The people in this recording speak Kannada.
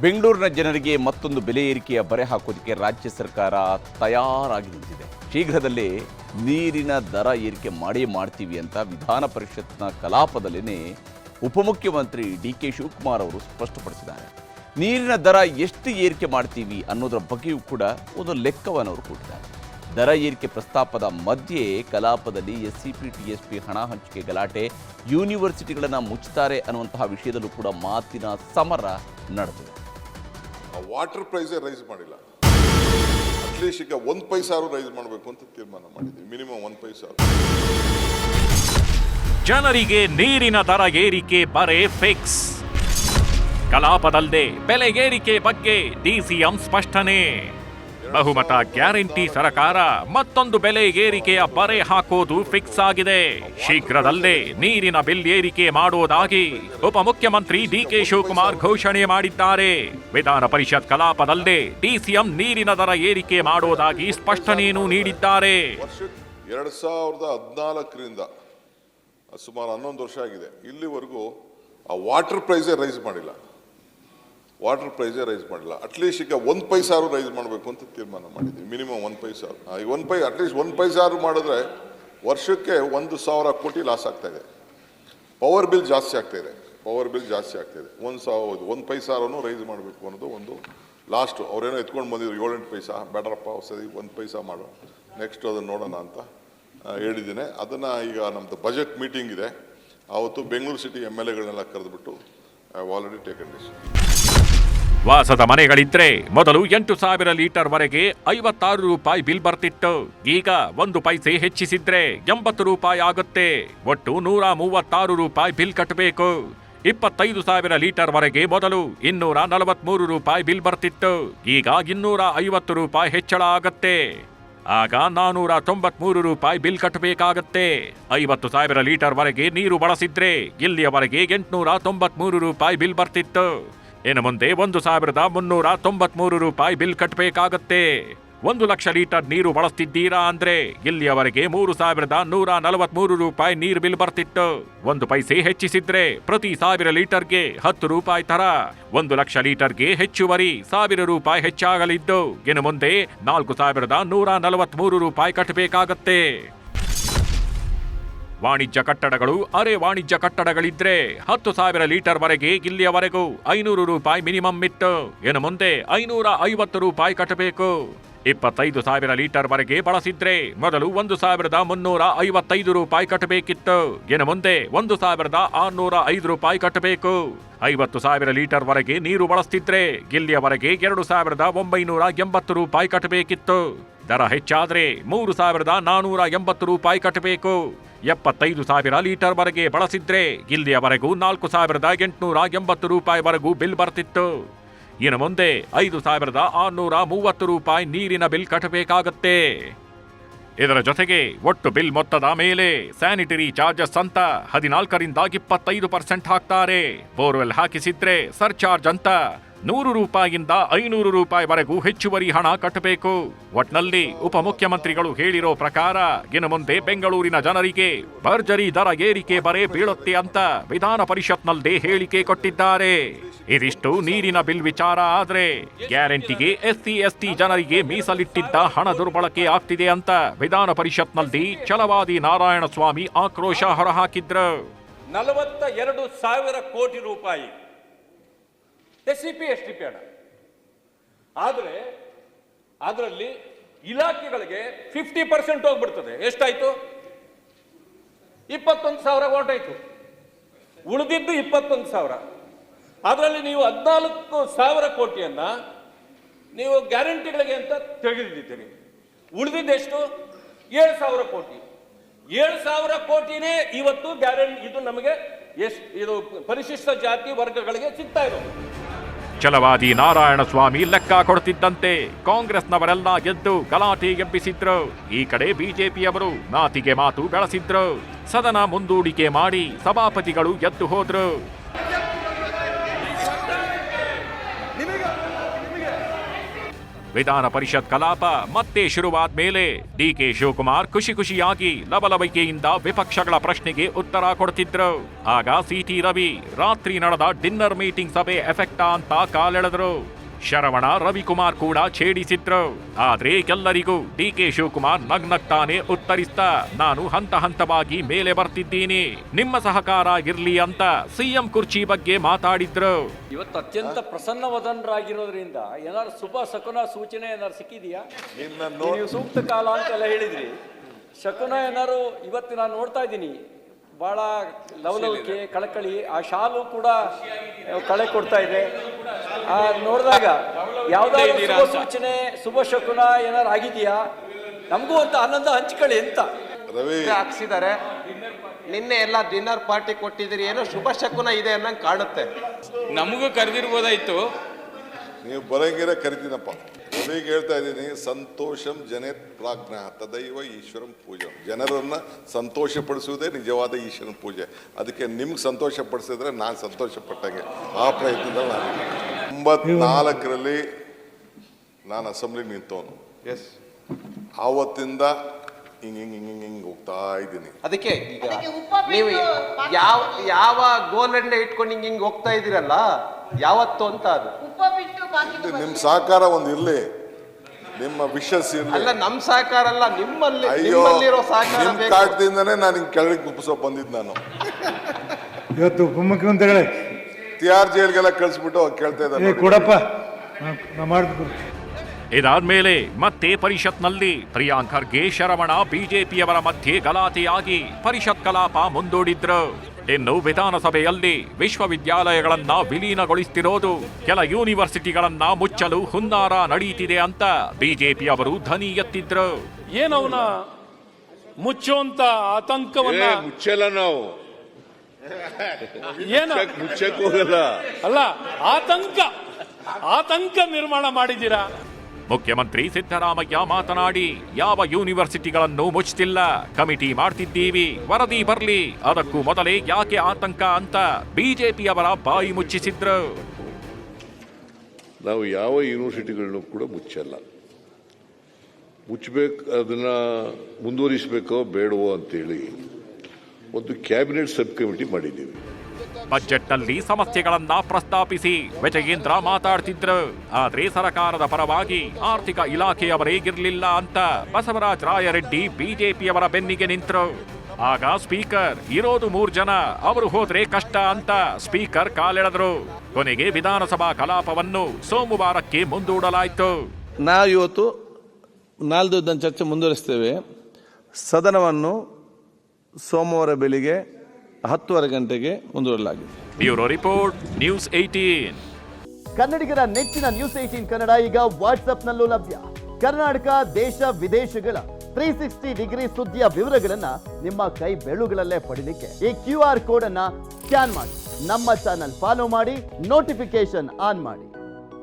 ಬೆಂಗಳೂರಿನ ಜನರಿಗೆ ಮತ್ತೊಂದು ಬೆಲೆ ಏರಿಕೆಯ ಬರೆ ಹಾಕೋದಕ್ಕೆ ರಾಜ್ಯ ಸರ್ಕಾರ ತಯಾರಾಗಿ ನಿಂತಿದೆ. ಶೀಘ್ರದಲ್ಲೇ ನೀರಿನ ದರ ಏರಿಕೆ ಮಾಡೇ ಮಾಡ್ತೀವಿ ಅಂತ ವಿಧಾನ ಪರಿಷತ್ನ ಕಲಾಪದಲ್ಲೇ ಉಪಮುಖ್ಯಮಂತ್ರಿ ಡಿ.ಕೆ. ಶಿವಕುಮಾರ್ ಅವರು ಸ್ಪಷ್ಟಪಡಿಸಿದ್ದಾರೆ. ನೀರಿನ ದರ ಎಷ್ಟು ಏರಿಕೆ ಮಾಡ್ತೀವಿ ಅನ್ನೋದರ ಬಗ್ಗೆಯೂ ಕೂಡ ಒಂದು ಲೆಕ್ಕವನ್ನು ಅವರು ಕೊಟ್ಟಿದ್ದಾರೆ. ದರ ಏರಿಕೆ ಪ್ರಸ್ತಾಪದ ಮಧ್ಯೆ ಕಲಾಪದಲ್ಲಿ ಎಸ್ಸಿಪಿ ಟಿಎಸ್ಪಿ ಹಣ ಹಂಚಿಕೆ ಗಲಾಟೆ, ಯೂನಿವರ್ಸಿಟಿಗಳನ್ನು ಮುಚ್ಚುತ್ತಾರೆ ಅನ್ನುವಂತಹ ವಿಷಯದಲ್ಲೂ ಕೂಡ ಮಾತಿನ ಸಮರ ನಡೆದಿದೆ. ವಾಟರ್ ಪ್ರೈಸೇ ರೈಸ್ ಮಾಡಿಲ್ಲ. ಅಟ್ಲೀಸ್ಟ್ ಈಗ 1 ಪೈಸಾರು ರೈಸ್ ಮಾಡಬೇಕು ಅಂತ ತೀರ್ಮಾನ ಮಾಡಿದ್ದೀವಿ. ಮಿನಿಮಮ್ 1 ಪೈಸಾ. ಜನರಿಗೆ ನೀರಿನ ದರ ಏರಿಕೆ ಬರೆ ಫಿಕ್ಸ್. ಕಲಾಪದಲ್ಲೇ ಬೆಲೆ ಏರಿಕೆ ಬಗ್ಗೆ ಡಿಸಿಎಂ ಸ್ಪಷ್ಟನೆ. ಬಹುಮತ ಗ್ಯಾರಂಟಿ ಸರ್ಕಾರ ಮತ್ತೊಂದು ಬೆಲೆ ಏರಿಕೆಯ ಬರೆ ಹಾಕೋದು ಫಿಕ್ಸ್ ಆಗಿದೆ. ಶೀಘ್ರದಲ್ಲೇ ನೀರಿನ ಬಿಲ್ ಏರಿಕೆ ಮಾಡುವುದಾಗಿ ಉಪಮುಖ್ಯಮಂತ್ರಿ ಡಿ.ಕೆ. ಶಿವಕುಮಾರ್ ಘೋಷಣೆ ಮಾಡಿದ್ದಾರೆ. ವಿಧಾನ ಪರಿಷತ್ ಕಲಾಪದಲ್ಲೇ ಡಿಸಿಎಂ ನೀರಿನ ದರ ಏರಿಕೆ ಮಾಡುವುದಾಗಿ ಸ್ಪಷ್ಟನೆಯನ್ನು ನೀಡಿದ್ದಾರೆ. 2014ರಿಂದ ಸುಮಾರು 11 ವರ್ಷ ಆಗಿದೆ. ಇಲ್ಲಿವರೆಗೂ ಆ ವಾಟರ್ ಪ್ರೈಸೇ ರೈಸ್ ಮಾಡಿಲ್ಲ. ಅಟ್ಲೀಸ್ಟ್ ಈಗ 1 ಪೈಸಾರು ರೈಸ್ ಮಾಡಬೇಕು ಅಂತ ತೀರ್ಮಾನ ಮಾಡಿದ್ದೀವಿ. ಮಿನಿಮಮ್ 1 ಪೈಸಾ. ಅಟ್ಲೀಸ್ಟ್ 1 ಪೈಸಾರು ಮಾಡಿದ್ರೆ ವರ್ಷಕ್ಕೆ 1,000 ಕೋಟಿ ಲಾಸ್ ಆಗ್ತಾ ಇದೆ. ಪವರ್ ಬಿಲ್ ಜಾಸ್ತಿ ಆಗ್ತಾ ಇದೆ. 1 ಪೈಸಾರನ್ನು ರೈಸ್ ಮಾಡಬೇಕು ಅನ್ನೋದು ಒಂದು ಲಾಸ್ಟ್. ಅವರೇನೋ ಎತ್ಕೊಂಡು ಬಂದಿದ್ರು 7-8 ಪೈಸಾ. ಬೇಡರಪ್ಪ ಹೊಸದಿ 1 ಪೈಸಾ ಮಾಡು, ನೆಕ್ಸ್ಟ್ ಅದನ್ನು ನೋಡೋಣ ಅಂತ ಹೇಳಿದ್ದೇನೆ. ಅದನ್ನು ಈಗ ನಮ್ಮದು ಬಜೆಟ್ ಮೀಟಿಂಗ್ ಇದೆ, ಆವತ್ತು ಬೆಂಗಳೂರು ಸಿಟಿ MLAಗಳನ್ನೆಲ್ಲ ಕರೆದುಬಿಟ್ಟು I have already taken decision. ವಾಸದ ಮನೆಗಳಿದ್ರೆ ಮೊದಲು 8,000 ಲೀಟರ್ ವರೆಗೆ 56 ರೂಪಾಯಿ ಬಿಲ್ ಬರ್ತಿತ್ತು. ಈಗ 1 ಪೈಸೆ ಹೆಚ್ಚಿಸಿದ್ರೆ 80 ರೂಪಾಯಿ ಆಗುತ್ತೆ. ಒಟ್ಟು 136 ರೂಪಾಯಿ ಬಿಲ್ ಕಟ್ಟಬೇಕು. 25,000 ಲೀಟರ್ ವರೆಗೆ ಮೊದಲು 243 ರೂಪಾಯಿ ಬಿಲ್ ಬರ್ತಿತ್ತು. ಈಗ 250 ರೂಪಾಯಿ ಹೆಚ್ಚಳ ಆಗತ್ತೆ. ಆಗ 493 ರೂಪಾಯಿ ಬಿಲ್ ಕಟ್ಟಬೇಕಾಗತ್ತೆ. 50,000 ಲೀಟರ್ ವರೆಗೆ ನೀರು ಬಳಸಿದ್ರೆ ಇಲ್ಲಿಯವರೆಗೆ 893 ರೂಪಾಯಿ ಬಿಲ್ ಬರ್ತಿತ್ತು. ಇನ್ನು ಮುಂದೆ 1,393 ರೂಪಾಯಿ ಬಿಲ್ ಕಟ್ಟಬೇಕಾಗತ್ತೆ. 1 ಲಕ್ಷ ಲೀಟರ್ ನೀರು ಬಳಸ್ತಿದ್ದೀರಾ ಅಂದ್ರೆ ಇಲ್ಲಿಯವರೆಗೆ 3,143 ರೂಪಾಯಿ ನೀರು ಬಿಲ್ ಬರ್ತಿತ್ತು. 1 ಪೈಸೆ ಹೆಚ್ಚಿಸಿದ್ರೆ ಪ್ರತಿ 1,000 ಲೀಟರ್ಗೆ 10 ರೂಪಾಯಿ ತರ. 1 ಲಕ್ಷ ಲೀಟರ್ಗೆ ಹೆಚ್ಚುವರಿ 1,000 ರೂಪಾಯಿ ಹೆಚ್ಚಾಗಲಿದ್ದು ಇನ್ನು ಮುಂದೆ 4,143 ರೂಪಾಯಿ ಕಟ್ಟಬೇಕಾಗತ್ತೆ. ವಾಣಿಜ್ಯ ಕಟ್ಟಡಗಳು, ಅರೆ ವಾಣಿಜ್ಯ ಕಟ್ಟಡಗಳಿದ್ರೆ 10,000 ಲೀಟರ್ ವರೆಗೆ ಇಲ್ಲಿಯವರೆಗೂ 500 ರೂಪಾಯಿ ಮಿನಿಮಮ್ ಇತ್ತು. ಇನ್ನು ಮುಂದೆ 550 ರೂಪಾಯಿ ಕಟ್ಟಬೇಕು. 25,000 ಲೀಟರ್ ವರೆಗೆ ಬಳಸಿದ್ರೆ ಮೊದಲು 1,355 ರೂಪಾಯಿ ಕಟ್ಟಬೇಕಿತ್ತು. ಇನ್ನು ಮುಂದೆ 1,605 ರೂಪಾಯಿ ಕಟ್ಟಬೇಕು. 50,000 ಲೀಟರ್ ವರೆಗೆ ನೀರು ಬಳಸ್ತಿದ್ರೆ ಇಲ್ಲಿಯವರೆಗೆ 2,980 ರೂಪಾಯಿ ಕಟ್ಟಬೇಕಿತ್ತು. ದರ ಹೆಚ್ಚಾದ್ರೆ 3,480 ರೂಪಾಯಿ ಕಟ್ಟಬೇಕು. 75,000 ಲೀಟರ್ ವರೆಗೆ ಬಳಸಿದ್ರೆ ಇಲ್ಲಿಯವರೆಗೂ 4,880 ರೂಪಾಯಿವರೆಗೂ ಬಿಲ್ ಬರ್ತಿತ್ತು. ಇನ್ನು ಮುಂದೆ 5,630 ರೂಪಾಯಿ ನೀರಿನ ಬಿಲ್ ಕಟ್ಟಬೇಕಾಗತ್ತೆ. ಇದರ ಜೊತೆಗೆ ಒಟ್ಟು ಬಿಲ್ ಮೊತ್ತದ ಮೇಲೆ ಸ್ಯಾನಿಟರಿ ಚಾರ್ಜಸ್ ಅಂತ 14ರಿಂದ 25% ಹಾಕ್ತಾರೆ. ಬೋರ್ವೆಲ್ ಹಾಕಿಸಿದ್ರೆ ಸರ್ಚಾರ್ಜ್ ಅಂತ 100 ರೂಪಾಯಿಯಿಂದ 500 ರೂಪಾಯಿವರೆಗೂ ಹೆಚ್ಚುವರಿ ಹಣ ಕಟ್ಟಬೇಕು. ಒಟ್ನಲ್ಲಿ ಉಪಮುಖ್ಯಮಂತ್ರಿಗಳು ಹೇಳಿರೋ ಪ್ರಕಾರ ಇನ್ನು ಮುಂದೆ ಬೆಂಗಳೂರಿನ ಜನರಿಗೆ ಭರ್ಜರಿ ದರ ಏರಿಕೆ ಬರೆ ಬೀಳುತ್ತೆ ಅಂತ ವಿಧಾನ ಪರಿಷತ್ನಲ್ಲೇ ಹೇಳಿಕೆ ಕೊಟ್ಟಿದ್ದಾರೆ. ಇದಿಷ್ಟು ನೀರಿನ ಬಿಲ್ ವಿಚಾರ ಆದ್ರೆ ಗ್ಯಾರಂಟಿಗೆ SC/ST ಜನರಿಗೆ ಮೀಸಲಿಟ್ಟಿದ್ದ ಹಣ ದುರ್ಬಳಕೆ ಆಗ್ತಿದೆ ಅಂತ ವಿಧಾನ ಪರಿಷತ್ನಲ್ಲಿ ಛಲವಾದಿ ನಾರಾಯಣಸ್ವಾಮಿ ಆಕ್ರೋಶ ಹೊರಹಾಕಿದ್ರು. 42,000 ಕೋಟಿ ರೂಪಾಯಿ SCP/STP ಹಣ. ಆದರೆ ಅದರಲ್ಲಿ ಇಲಾಖೆಗಳಿಗೆ 50% ಹೋಗ್ಬಿಡ್ತದೆ. ಎಷ್ಟಾಯ್ತು? 21,000 ಓಟ್ ಆಯ್ತು. ಉಳಿದಿದ್ದು 21,000. ಅದರಲ್ಲಿ ನೀವು 14,000 ಕೋಟಿಯನ್ನ ನೀವು ಗ್ಯಾರಂಟಿಗಳಿಗೆ ಅಂತ ತೆಗೆದಿದ್ದೀರಿ. ಉಳಿದಿದ್ದೆಷ್ಟು? 7,000 ಕೋಟಿ. 7,000 ಕೋಟಿನೇ ಇವತ್ತು ಗ್ಯಾರಂಟಿ. ಇದು ನಮಗೆ ಇದು ಪರಿಶಿಷ್ಟ ಜಾತಿ ವರ್ಗಗಳಿಗೆ ಸಿಗ್ತಾ ಇರೋದು. ಛಲವಾದಿ ನಾರಾಯಣಸ್ವಾಮಿ ಲೆಕ್ಕ ಕೊಡ್ತಿದ್ದಂತೆ ಕಾಂಗ್ರೆಸ್ನವರೆಲ್ಲ ಎದ್ದು ಗಲಾಟೆ ಎಬ್ಬಿಸಿದ್ರು. ಈ ಕಡೆ ಬಿಜೆಪಿಯವರು ಮಾತಿಗೆ ಮಾತು ಬೆಳೆಸಿದ್ರು. ಸದನ ಮುಂದೂಡಿಕೆ ಮಾಡಿ ಸಭಾಪತಿಗಳು ಎದ್ದು ಹೋದ್ರು. ವಿಧಾನ ಪರಿಷತ್ ಕಲಾಪ ಮತ್ತೆ ಶುರುವಾದ ಮೇಲೆ ಡಿಕೆ ಶಿವಕುಮಾರ್ ಖುಷಿಯಾಗಿ ಲವಲವಿಕೆಯಿಂದ ವಿಪಕ್ಷಗಳ ಪ್ರಶ್ನೆಗೆ ಉತ್ತರ ಕೊಡ್ತಿದ್ರು. ಆಗ ಸಿಟಿ ರವಿ ರಾತ್ರಿ ನಡೆದ ಡಿನ್ನರ್ ಮೀಟಿಂಗ್ ಸಭೆ ಎಫೆಕ್ಟಾ ಅಂತ ಕಾಲೆಳೆದ್ರು. ಶರವಣ ರವಿಕುಮಾರ್ ಕೂಡ ಛೇಡಿಸಿದ್ರು. ಆದ್ರೆ ಎಲ್ಲರಿಗೂ ಡಿಕೆ ಶಿವಕುಮಾರ್ ನಗ್ನಗ್ತಾನೆ ಉತ್ತರಿಸ್ತಾ, ನಾನು ಹಂತವಾಗಿ ಮೇಲೆ ಬರ್ತಿದ್ದೀನಿ, ನಿಮ್ಮ ಸಹಕಾರ ಇರ್ಲಿ ಅಂತ ಸಿಎಂ ಕುರ್ಚಿ ಬಗ್ಗೆ ಮಾತಾಡಿದ್ರು. ಇವತ್ತು ಅತ್ಯಂತ ಪ್ರಸನ್ನವದನರಾಗಿರೋದ್ರಿಂದ ಏನಾದ್ರು ಶುಭ ಶಕುನ ಸೂಚನೆ ಏನಾದ್ರು ಸಿಕ್ಕಿದೆಯಾ? ನೀವು ಸೂಕ್ತ ಕಾಲ ಅಂತೆಲ್ಲ ಹೇಳಿದ್ರಿ. ಶಕುನ ಏನಾದ್ರು ಇವತ್ತು ನಾನು ನೋಡ್ತಾ ಇದ್ದೀನಿ, ಬಹಳ ಲವಲವಿಕೆ, ಕಳಕಳಿ. ಆ ಶಾಲು ಕೂಡ ಕಳೆ ಕೊಡ್ತಾ ಇದೆ. ನೋಡಿದಾಗ ಯಾವ್ದಾದ್ರು ಶುಭ ಸೂಚನೆ, ಶುಭ ಶಕುನ ಏನಾರು ಆಗಿದೆಯಾ? ನಮಗೂ ಅಂತ ಆನಂದ ಹಂಚ್ಕೊಳ್ಳಿ ಅಂತ ರವಿ ಹಾಕ್ಸಿದ್ದಾರೆ. ನಿನ್ನೆ ಎಲ್ಲ ಡಿನ್ನರ್ ಪಾರ್ಟಿ ಕೊಟ್ಟಿದ್ದೀರಿ, ಏನೋ ಶುಭ ಶಕುನ ಇದೆ ಅನ್ನಂಗೆ ಕಾಣುತ್ತೆ. ನಮಗೂ ಕರೆದಿರ್ಬೋದಾಯ್ತು. ನೀವು ಬರಂಗಿರ ಕರಿತೀನಪ್ಪ. ರವಿಗೆ ಹೇಳ್ತಾ ಇದ್ದೀನಿ, ಸಂತೋಷಂ ಜನೇತ್ ಪ್ರಾಜ್ಞ ತದೈವ ಈಶ್ವರಂ ಪೂಜೆ. ಜನರನ್ನ ಸಂತೋಷ ಪಡಿಸುವುದೇ ನಿಜವಾದ ಈಶ್ವರನ ಪೂಜೆ. ಅದಕ್ಕೆ ನಿಮ್ಗೆ ಸಂತೋಷ ಪಡಿಸಿದ್ರೆ ನಾನು ಸಂತೋಷ ಪಟ್ಟಂಗೆ. ಆ ಪ್ರಯತ್ನದಲ್ಲಿ ನಾನು 94ರಲ್ಲಿ ನಾನು ಅಸೆಂಬ್ಲಿಗೆ ನಿಂತವನು. ಎಸ್, ಆವತ್ತಿಂದ ಹಿಂಗೆ ಹೋಗ್ತಾ ಇದ್ದೀನಿ. ಅದಕ್ಕೆ ಈಗ ನೀವು ಯಾವ ಗೋಲಂಡೆ ಇಟ್ಕೊಂಡು ಹಿಂಗೆ ಹೋಗ್ತಾ ಇದ್ದೀರಲ್ಲ, ಯಾವತ್ತು ಅಂತ ಅದು ನಿಮ್ಮ ಸಹಕಾರ ಒಂದು ಇರ್ಲಿ, ನಿಮ್ಮ ವಿಶಸ್ ಇರ್ಲಿ. ಅಲ್ಲ, ನಮ್ ಸಹಕಾರ ಅಲ್ಲ, ನಿಮ್ಮಲ್ಲಿ ಅಯ್ಯೋ, ನಿಮ್ಮಲ್ಲಿರೋ ಸಹಕಾರ ನಿಮ್ಮ ಬೇಕು. ಕಾಟದಿಂದನೇ ನಾನು ಹಿಂಗೆ ಕೆಳಗೆ ಕುಪ್ಪಿಸೋ ಬಂದಿದ್ದು. ನಾನು ಇವತ್ತು ಉಪಮುಖ್ಯಮಂತ್ರಿಗಳೇ ತಿಹಾರ್ ಜೈಲ್ಗೆಲ್ಲ ಕಳಿಸ್ಬಿಟ್ಟು ಕೇಳ್ತಾ ಇದ್ದಾರೆ, ಕೊಡಪ್ಪ ನಾ ಮಾಡ್ಬೇಕು. ಇದಾದ್ಮೇಲೆ ಮತ್ತೆ ಪರಿಷತ್ನಲ್ಲಿ ಪ್ರಿಯಾಂಕ್ ಖರ್ಗೆ ಶರವಣ ಬಿಜೆಪಿಯವರ ಮಧ್ಯೆ ಗಲಾಟೆಯಾಗಿ ಪರಿಷತ್ ಕಲಾಪ ಮುಂದೂಡಿದ್ರು. ಇನ್ನು ವಿಧಾನಸಭೆಯಲ್ಲಿ ವಿಶ್ವವಿದ್ಯಾಲಯಗಳನ್ನ ವಿಲೀನಗೊಳಿಸುತ್ತಿರೋದು, ಕೆಲ ಯೂನಿವರ್ಸಿಟಿಗಳನ್ನ ಮುಚ್ಚಲು ಹುನ್ನಾರ ನಡೆಯುತ್ತಿದೆ ಅಂತ ಬಿಜೆಪಿ ಅವರು ಧ್ವನಿ ಎತ್ತಿದ್ರು. ಏನವನ ಮುಚ್ಚುವಂತ ಆತಂಕವನ್ನ ಮುಚ್ಚಲ್ಲ ನಾವು, ಏನ ಮುಚ್ಚಕ್ ಹೋಗಲ್ಲ. ಅಲ್ಲ, ಆತಂಕ ನಿರ್ಮಾಣ ಮಾಡಿದ್ದೀರಾ. ಮುಖ್ಯಮಂತ್ರಿ ಸಿದ್ದರಾಮಯ್ಯ ಮಾತನಾಡಿ, ಯಾವ ಯೂನಿವರ್ಸಿಟಿಗಳನ್ನು ಮುಚ್ಚುತ್ತಿಲ್ಲ, ಕಮಿಟಿ ಮಾಡ್ತಿದ್ದೀವಿ, ವರದಿ ಬರ್ಲಿ, ಅದಕ್ಕೂ ಮೊದಲೇ ಯಾಕೆ ಆತಂಕ ಅಂತ ಬಿಜೆಪಿಯವರ ಬಾಯಿ ಮುಚ್ಚಿಸಿದ್ರು. ನಾವು ಯಾವ ಯೂನಿವರ್ಸಿಟಿಗಳನ್ನು ಕೂಡ ಮುಚ್ಚಲ್ಲ. ಮುಚ್ಚಬೇಕು, ಅದನ್ನ ಮುಂದುವರಿಸಬೇಕೋ ಬೇಡವೋ ಅಂತೇಳಿ ಒಂದು ಕ್ಯಾಬಿನೆಟ್ ಸಬ್ ಕಮಿಟಿ ಮಾಡಿದ್ದೀವಿ. ಬಜೆಟ್ನಲ್ಲಿ ಸಮಸ್ಯೆಗಳನ್ನ ಪ್ರಸ್ತಾಪಿಸಿ ವಿಜಯೇಂದ್ರ ಮಾತಾಡ್ತಿದ್ರು. ಆದ್ರೆ ಸರ್ಕಾರದ ಪರವಾಗಿ ಆರ್ಥಿಕ ಇಲಾಖೆಯವರೇ ಇರ್ಲಿಲ್ಲ ಅಂತ ಬಸವರಾಜ ರಾಯರೆಡ್ಡಿ ಬಿಜೆಪಿಯವರ ಬೆನ್ನಿಗೆ ನಿಂತರು. ಆಗ ಸ್ಪೀಕರ್, ಇರೋದು 3 ಜನ, ಅವರು ಹೋದ್ರೆ ಕಷ್ಟ ಅಂತ ಸ್ಪೀಕರ್ ಕಾಲೆಳೆದ್ರು. ಕೊನೆಗೆ ವಿಧಾನಸಭಾ ಕಲಾಪವನ್ನು ಸೋಮವಾರಕ್ಕೆ ಮುಂದೂಡಲಾಯಿತು. ನಾವು ಇವತ್ತು 4 ದಿನದ ಚರ್ಚೆ ಮುಂದುವರಿಸ್ತೇವೆ. ಸದನವನ್ನು ಸೋಮವಾರ ಬೆಳಿಗ್ಗೆ 10:30 ಗಂಟೆಗೆ ಮುಂದೂಡಲಾಗಿದೆ. Bureau report, news 18. ಕನ್ನಡಿಗರ ನೆಚ್ಚಿನ ನ್ಯೂಸ್ 18 ಕನ್ನಡ ಈಗ ವಾಟ್ಸ್ಆಪ್ನಲ್ಲೂ ಲಭ್ಯ. ಕರ್ನಾಟಕ, ದೇಶ ವಿದೇಶಗಳ 360 ಡಿಗ್ರಿ ಸುದ್ದಿಯ ವಿವರಗಳನ್ನ ನಿಮ್ಮ ಕೈ ಬೆರಳುಗಳಲ್ಲೇ ಪಡಿಲಿಕ್ಕೆ ಈ QR ಕೋಡ್ ಅನ್ನ ಸ್ಕ್ಯಾನ್ ಮಾಡಿ, ನಮ್ಮ ಚಾನಲ್ ಫಾಲೋ ಮಾಡಿ, ನೋಟಿಫಿಕೇಶನ್ ಆನ್ ಮಾಡಿ.